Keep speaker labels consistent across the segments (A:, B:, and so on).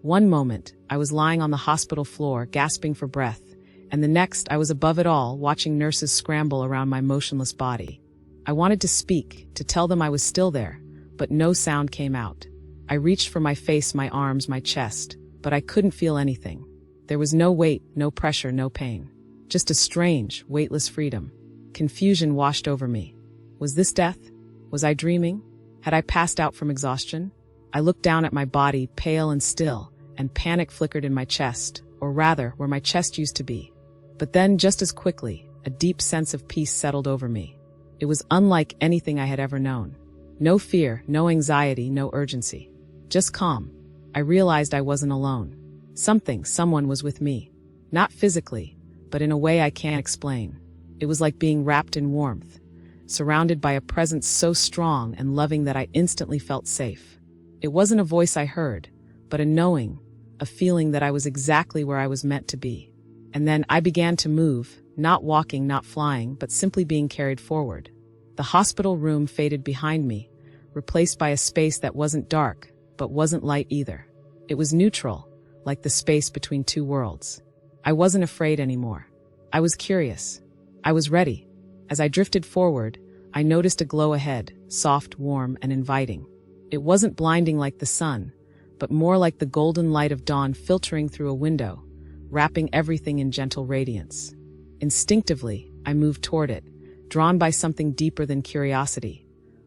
A: One moment, I was lying on the hospital floor, gasping for breath, and the next, I was above it all, watching nurses scramble around my motionless body. I wanted to speak, to tell them I was still there, but no sound came out. I reached for my face, my arms, my chest, but I couldn't feel anything. There was no weight, no pressure, no pain. Just a strange, weightless freedom. Confusion washed over me. Was this death? Was I dreaming? Had I passed out from exhaustion? I looked down at my body, pale and still, and panic flickered in my chest, or rather, where my chest used to be. But then, just as quickly, a deep sense of peace settled over me. It was unlike anything I had ever known. No fear, no anxiety, no urgency. Just calm. I realized I wasn't alone. Someone was with me. Not physically, but in a way I can't explain. It was like being wrapped in warmth, surrounded by a presence so strong and loving that I instantly felt safe. It wasn't a voice I heard, but a knowing, a feeling that I was exactly where I was meant to be. And then I began to move, not walking, not flying, but simply being carried forward. The hospital room faded behind me, replaced by a space that wasn't dark, but wasn't light either. It was neutral, like the space between two worlds. I wasn't afraid anymore. I was curious. I was ready. As I drifted forward, I noticed a glow ahead, soft, warm, and inviting. It wasn't blinding like the sun, but more like the golden light of dawn filtering through a window, wrapping everything in gentle radiance. Instinctively, I moved toward it, drawn by something deeper than curiosity,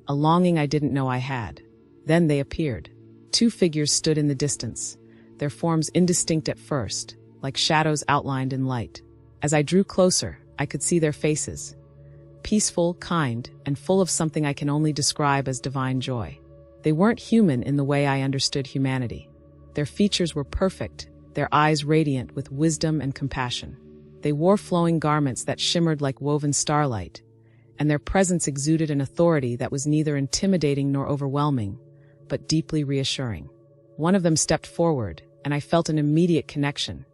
A: a longing I didn't know I had. Then they appeared. Two figures stood in the distance, their forms indistinct at first, like shadows outlined in light. As I drew closer, I could see their faces, peaceful, kind, and full of something I can only describe as divine joy. They weren't human in the way I understood humanity. Their features were perfect, their eyes radiant with wisdom and compassion. They wore flowing garments that shimmered like woven starlight, and their presence exuded an authority that was neither intimidating nor overwhelming, but deeply reassuring. One of them stepped forward, and I felt an immediate connection,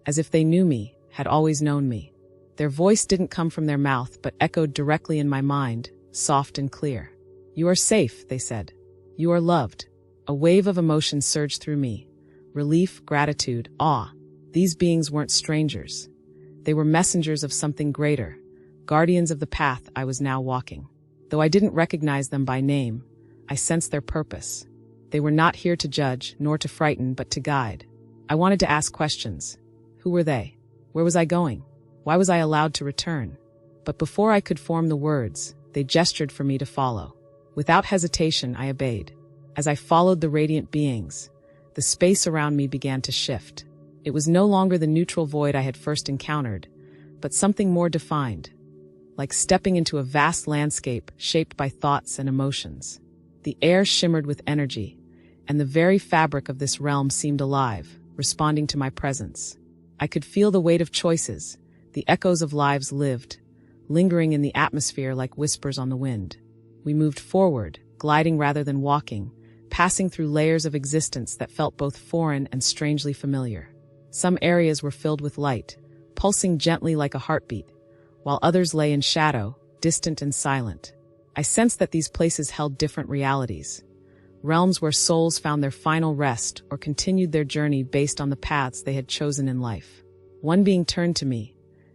A: as if they knew me, had always known me. Their voice didn't come from their mouth, but echoed directly in my mind, soft and clear. "You are safe," they said. "You are loved." A wave of emotion surged through me. Relief, gratitude, awe. These beings weren't strangers. They were messengers of something greater, guardians of the path I was now walking. Though I didn't recognize them by name, I sensed their purpose. They were not here to judge, nor to frighten, but to guide. I wanted to ask questions. Who were they? Where was I going? Why was I allowed to return? But before I could form the words, they gestured for me to follow. Without hesitation, I obeyed. As I followed the radiant beings, the space around me began to shift. It was no longer the neutral void I had first encountered, but something more defined, like stepping into a vast landscape shaped by thoughts and emotions. The air shimmered with energy, and the very fabric of this realm seemed alive, responding to my presence. I could feel the weight of choices, the echoes of lives lived, lingering in the atmosphere like whispers on the wind. We moved forward, gliding rather than walking, passing through layers of existence that felt both foreign and strangely familiar. Some areas were filled with light, pulsing gently like a heartbeat, while others lay in shadow, distant and silent. I sensed that these places held different realities, realms where souls found their final rest or continued their journey based on the paths they had chosen in life. One being turned to me,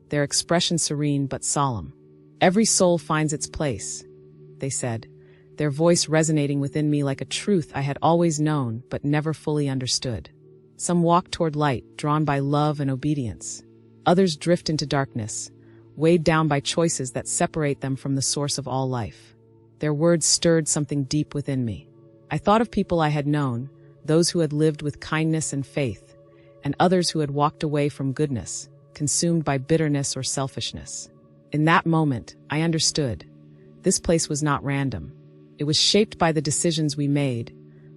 A: their expression serene but solemn. "Every soul finds its place," they said, their voice resonating within me like a truth I had always known but never fully understood. Some walk toward light, drawn by love and obedience. Others drift into darkness, weighed down by choices that separate them from the source of all life. Their words stirred something deep within me. I thought of people I had known, those who had lived with kindness and faith, and others who had walked away from goodness, consumed by bitterness or selfishness. In that moment, I understood. This place was not random. It was shaped by the decisions we made,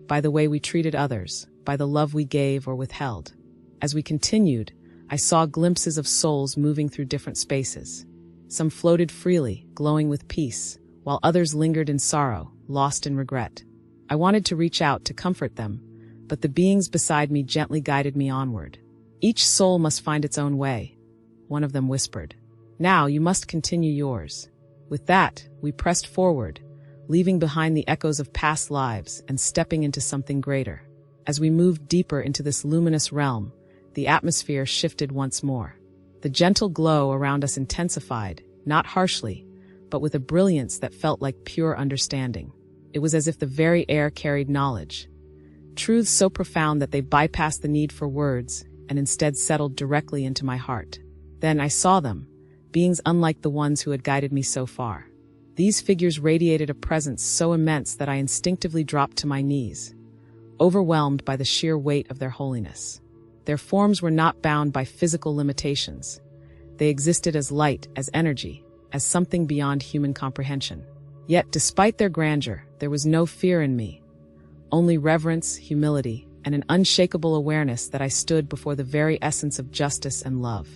A: by the way we treated others, by the love we gave or withheld. As we continued, I saw glimpses of souls moving through different spaces. Some floated freely, glowing with peace, while others lingered in sorrow, lost in regret. I wanted to reach out to comfort them, but the beings beside me gently guided me onward. "Each soul must find its own way," one of them whispered. "Now you must continue yours." With that, we pressed forward, leaving behind the echoes of past lives and stepping into something greater. As we moved deeper into this luminous realm, the atmosphere shifted once more. The gentle glow around us intensified, not harshly, but with a brilliance that felt like pure understanding. It was as if the very air carried knowledge. Truths so profound that they bypassed the need for words and instead settled directly into my heart. Then I saw them, beings unlike the ones who had guided me so far. These figures radiated a presence so immense that I instinctively dropped to my knees, overwhelmed by the sheer weight of their holiness. Their forms were not bound by physical limitations. They existed as light, as energy, as something beyond human comprehension. Yet, despite their grandeur, there was no fear in me. Only reverence, humility, and an unshakable awareness that I stood before the very essence of justice and love.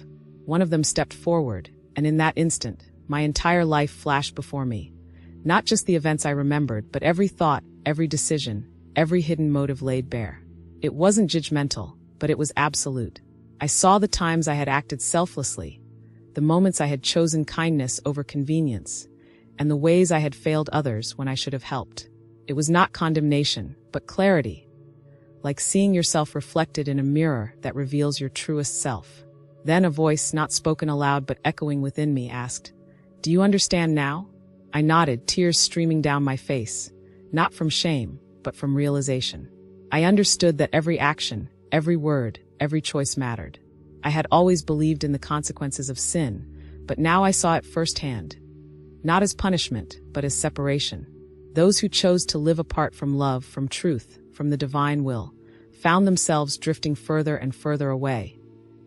A: One of them stepped forward, and in that instant, my entire life flashed before me. Not just the events I remembered, but every thought, every decision, every hidden motive laid bare. It wasn't judgmental, but it was absolute. I saw the times I had acted selflessly, the moments I had chosen kindness over convenience, and the ways I had failed others when I should have helped. It was not condemnation, but clarity, like seeing yourself reflected in a mirror that reveals your truest self. Then a voice, not spoken aloud but echoing within me, asked, "Do you understand now?" I nodded, tears streaming down my face, not from shame, but from realization. I understood that every action, every word, every choice mattered. I had always believed in the consequences of sin, but now I saw it firsthand. Not as punishment, but as separation. Those who chose to live apart from love, from truth, from the divine will, found themselves drifting further and further away.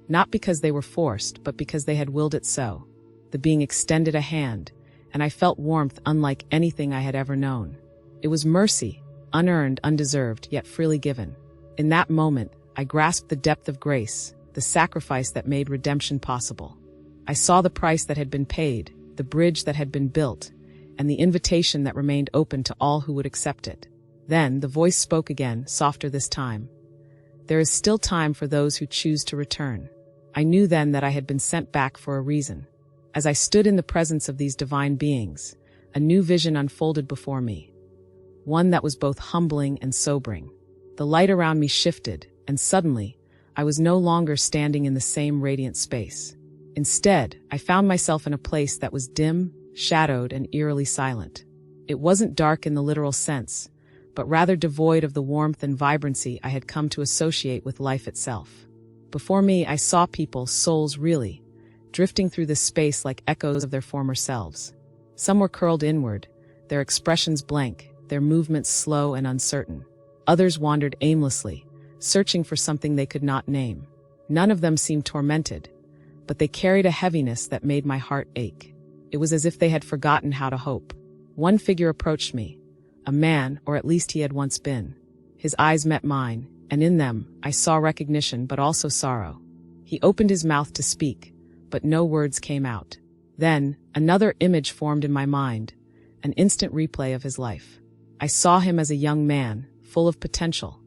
A: Not because they were forced, but because they had willed it so. The being extended a hand, and I felt warmth unlike anything I had ever known. It was mercy, unearned, undeserved, yet freely given. In that moment, I grasped the depth of grace, the sacrifice that made redemption possible. I saw the price that had been paid, the bridge that had been built, and the invitation that remained open to all who would accept it. Then the voice spoke again, softer this time. "There is still time for those who choose to return." I knew then that I had been sent back for a reason. As I stood in the presence of these divine beings, a new vision unfolded before me. One that was both humbling and sobering. The light around me shifted, and suddenly, I was no longer standing in the same radiant space. Instead, I found myself in a place that was dim, shadowed, and eerily silent. It wasn't dark in the literal sense, but rather devoid of the warmth and vibrancy I had come to associate with life itself. Before me, I saw people, souls really, drifting through this space like echoes of their former selves. Some were curled inward, their expressions blank, their movements slow and uncertain. Others wandered aimlessly, searching for something they could not name. None of them seemed tormented, but they carried a heaviness that made my heart ache. It was as if they had forgotten how to hope. One figure approached me, a man, or at least he had once been. His eyes met mine, and in them, I saw recognition but also sorrow. He opened his mouth to speak, but no words came out. Then, another image formed in my mind, an instant replay of his life. I saw him as a young man, full of potential,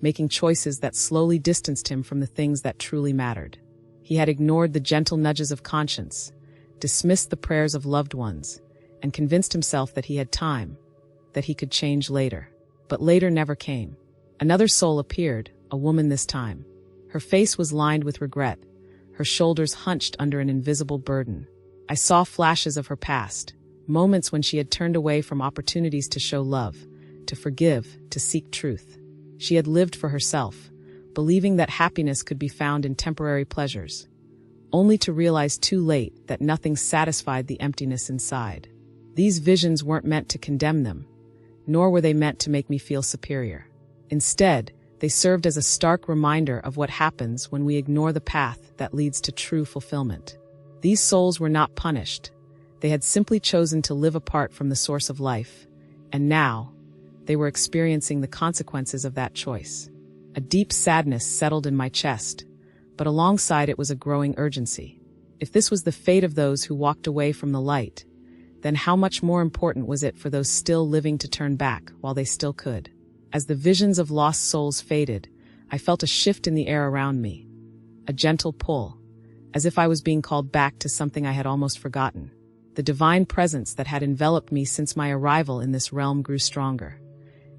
A: making choices that slowly distanced him from the things that truly mattered. He had ignored the gentle nudges of conscience, dismissed the prayers of loved ones, and convinced himself that he had time, that he could change later. But later never came. Another soul appeared, a woman this time. Her face was lined with regret, her shoulders hunched under an invisible burden. I saw flashes of her past, moments when she had turned away from opportunities to show love, to forgive, to seek truth. She had lived for herself, believing that happiness could be found in temporary pleasures, only to realize too late that nothing satisfied the emptiness inside. These visions weren't meant to condemn them, nor were they meant to make me feel superior. Instead, they served as a stark reminder of what happens when we ignore the path that leads to true fulfillment. These souls were not punished. They had simply chosen to live apart from the source of life, and now, they were experiencing the consequences of that choice. A deep sadness settled in my chest, but alongside it was a growing urgency. If this was the fate of those who walked away from the light, then how much more important was it for those still living to turn back while they still could? As the visions of lost souls faded, I felt a shift in the air around me. A gentle pull, as if I was being called back to something I had almost forgotten. The divine presence that had enveloped me since my arrival in this realm grew stronger.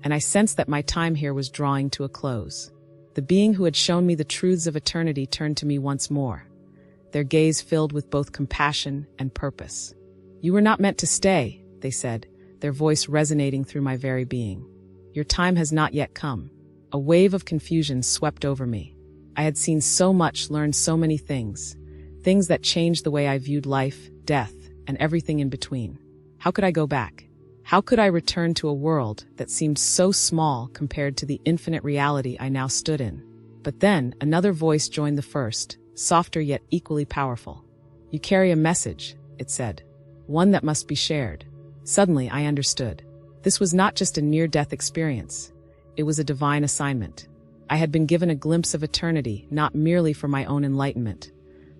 A: and I sensed that my time here was drawing to a close. The being who had shown me the truths of eternity turned to me once more, their gaze filled with both compassion and purpose. "You were not meant to stay," they said, their voice resonating through my very being. "Your time has not yet come." A wave of confusion swept over me. I had seen so much, learned so many things that changed the way I viewed life, death, and everything in between. How could I go back? How could I return to a world that seemed so small compared to the infinite reality I now stood in? But then, another voice joined the first, softer yet equally powerful. "You carry a message," it said, "one that must be shared." Suddenly, I understood. This was not just a near-death experience. It was a divine assignment. I had been given a glimpse of eternity, not merely for my own enlightenment,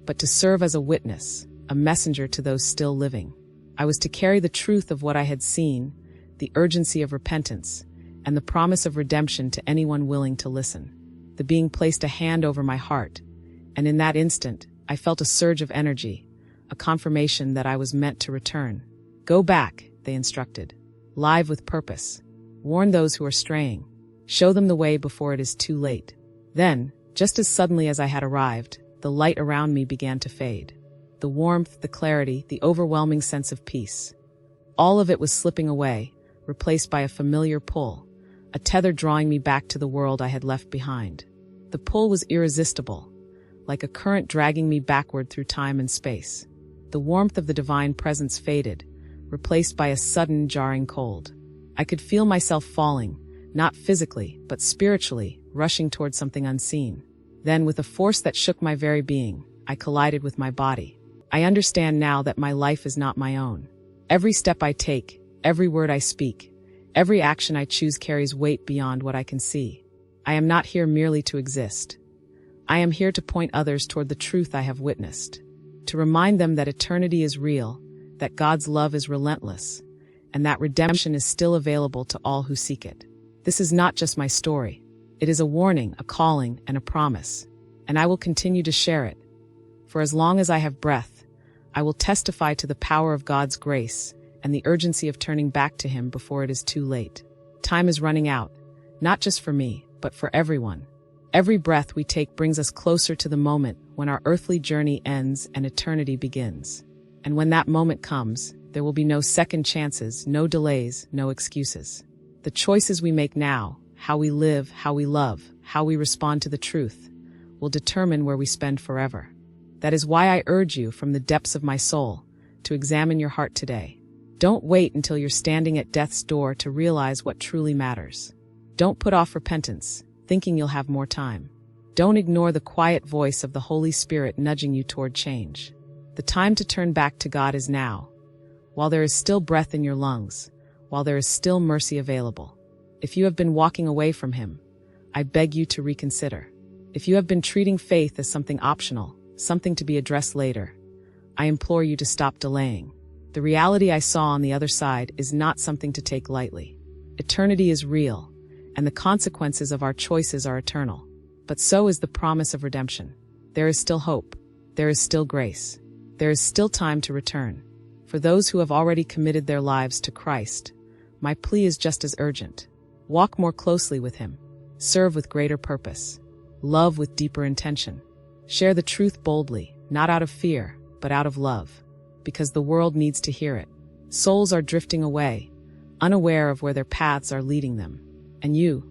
A: but to serve as a witness, a messenger to those still living. I was to carry the truth of what I had seen, the urgency of repentance, and the promise of redemption to anyone willing to listen. The being placed a hand over my heart, and in that instant, I felt a surge of energy, a confirmation that I was meant to return. "Go back," they instructed. "Live with purpose. Warn those who are straying. Show them the way before it is too late." Then, just as suddenly as I had arrived, the light around me began to fade. The warmth, the clarity, the overwhelming sense of peace. All of it was slipping away, replaced by a familiar pull, a tether drawing me back to the world I had left behind. The pull was irresistible, like a current dragging me backward through time and space. The warmth of the divine presence faded, replaced by a sudden, jarring cold. I could feel myself falling, not physically, but spiritually, rushing toward something unseen. Then, with a force that shook my very being, I collided with my body. I understand now that my life is not my own. Every step I take, every word I speak, every action I choose carries weight beyond what I can see. I am not here merely to exist. I am here to point others toward the truth I have witnessed, to remind them that eternity is real, that God's love is relentless, and that redemption is still available to all who seek it. This is not just my story. It is a warning, a calling, and a promise, and I will continue to share it. For as long as I have breath, I will testify to the power of God's grace and the urgency of turning back to Him before it is too late. Time is running out, not just for me, but for everyone. Every breath we take brings us closer to the moment when our earthly journey ends and eternity begins. And when that moment comes, there will be no second chances, no delays, no excuses. The choices we make now, how we live, how we love, how we respond to the truth, will determine where we spend forever. That is why I urge you from the depths of my soul to examine your heart today. Don't wait until you're standing at death's door to realize what truly matters. Don't put off repentance, thinking you'll have more time. Don't ignore the quiet voice of the Holy Spirit nudging you toward change. The time to turn back to God is now, while there is still breath in your lungs, while there is still mercy available. If you have been walking away from Him, I beg you to reconsider. If you have been treating faith as something optional, something to be addressed later, I implore you to stop delaying. The reality I saw on the other side is not something to take lightly. Eternity is real, and the consequences of our choices are eternal. But so is the promise of redemption. There is still hope. There is still grace. There is still time to return. For those who have already committed their lives to Christ, my plea is just as urgent. Walk more closely with Him. Serve with greater purpose. Love with deeper intention. Share the truth boldly, not out of fear, but out of love, because the world needs to hear it. Souls are drifting away, unaware of where their paths are leading them. And you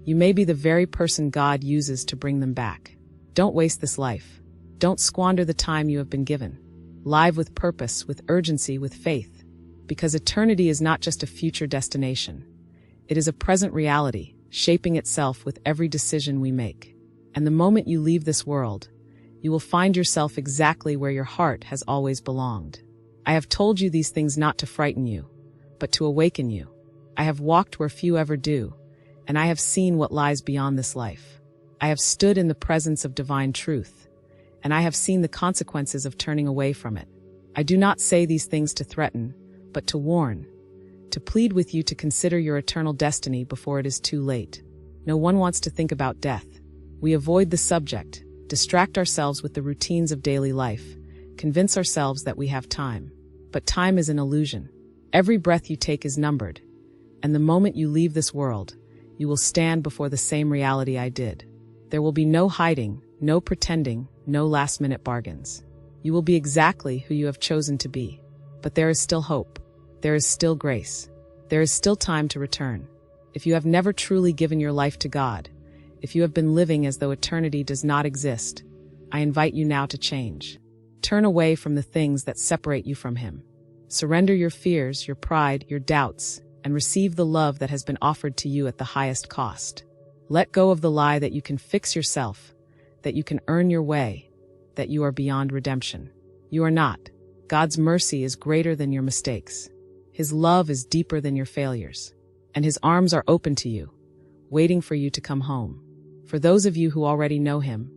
A: may be the very person God uses to bring them back. Don't waste this life. Don't squander the time you have been given. Live with purpose, with urgency, with faith, because eternity is not just a future destination. It is a present reality, shaping itself with every decision we make. And the moment you leave this world, you will find yourself exactly where your heart has always belonged. I have told you these things not to frighten you, but to awaken you. I have walked where few ever do, and I have seen what lies beyond this life. I have stood in the presence of divine truth, and I have seen the consequences of turning away from it. I do not say these things to threaten, but to warn, to plead with you to consider your eternal destiny before it is too late. No one wants to think about death. We avoid the subject, distract ourselves with the routines of daily life, convince ourselves that we have time. But time is an illusion. Every breath you take is numbered, And the moment you leave this world, you will stand before the same reality I did. There will be no hiding, no pretending, no last-minute bargains. You will be exactly who you have chosen to be. But there is still hope. There is still grace. There is still time to return. If you have never truly given your life to God, if you have been living as though eternity does not exist, I invite you now to change. Turn away from the things that separate you from Him. Surrender your fears, your pride, your doubts, and receive the love that has been offered to you at the highest cost. Let go of the lie that you can fix yourself, that you can earn your way, that you are beyond redemption. You are not. God's mercy is greater than your mistakes. His love is deeper than your failures. And His arms are open to you, waiting for you to come home. For those of you who already know Him,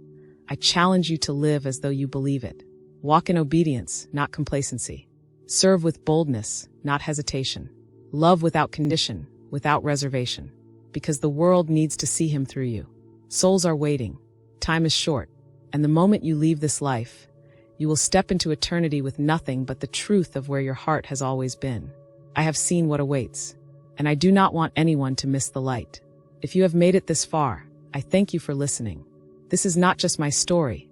A: I challenge you to live as though you believe it. Walk in obedience, not complacency. Serve with boldness, not hesitation. Love without condition, without reservation. Because the world needs to see Him through you. Souls are waiting. Time is short. And the moment you leave this life, you will step into eternity with nothing but the truth of where your heart has always been. I have seen what awaits, and I do not want anyone to miss the light. If you have made it this far, I thank you for listening. This is not just my story.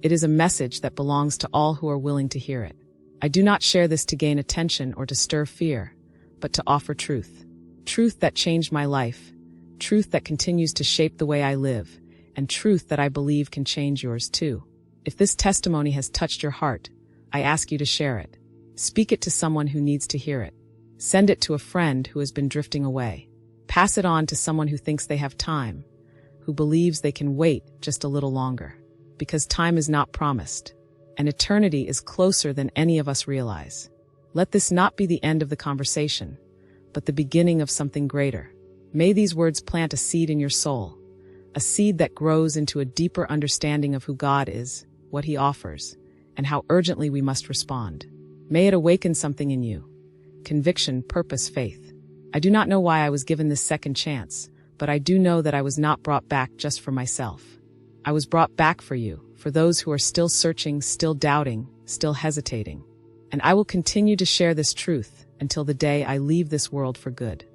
A: It is a message that belongs to all who are willing to hear it. I do not share this to gain attention or to stir fear, but to offer truth. Truth that changed my life, truth that continues to shape the way I live, and truth that I believe can change yours too. If this testimony has touched your heart, I ask you to share it. Speak it to someone who needs to hear it. Send it to a friend who has been drifting away. Pass it on to someone who thinks they have time, who believes they can wait just a little longer. Because time is not promised, and eternity is closer than any of us realize. Let this not be the end of the conversation, but the beginning of something greater. May these words plant a seed in your soul, a seed that grows into a deeper understanding of who God is, what He offers, and how urgently we must respond. May it awaken something in you. Conviction, purpose, faith. I do not know why I was given this second chance, but I do know that I was not brought back just for myself. I was brought back for you, for those who are still searching, still doubting, still hesitating. And I will continue to share this truth until the day I leave this world for good.